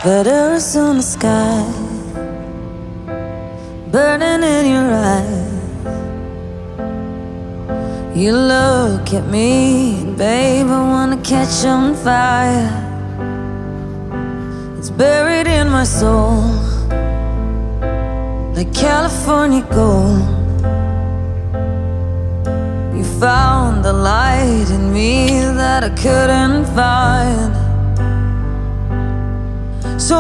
But Arizona sky burning in your eyes. You look at me, and babe, I wanna catch on fire. It's buried in my soul like California gold. You found the light in me that I couldn't find. So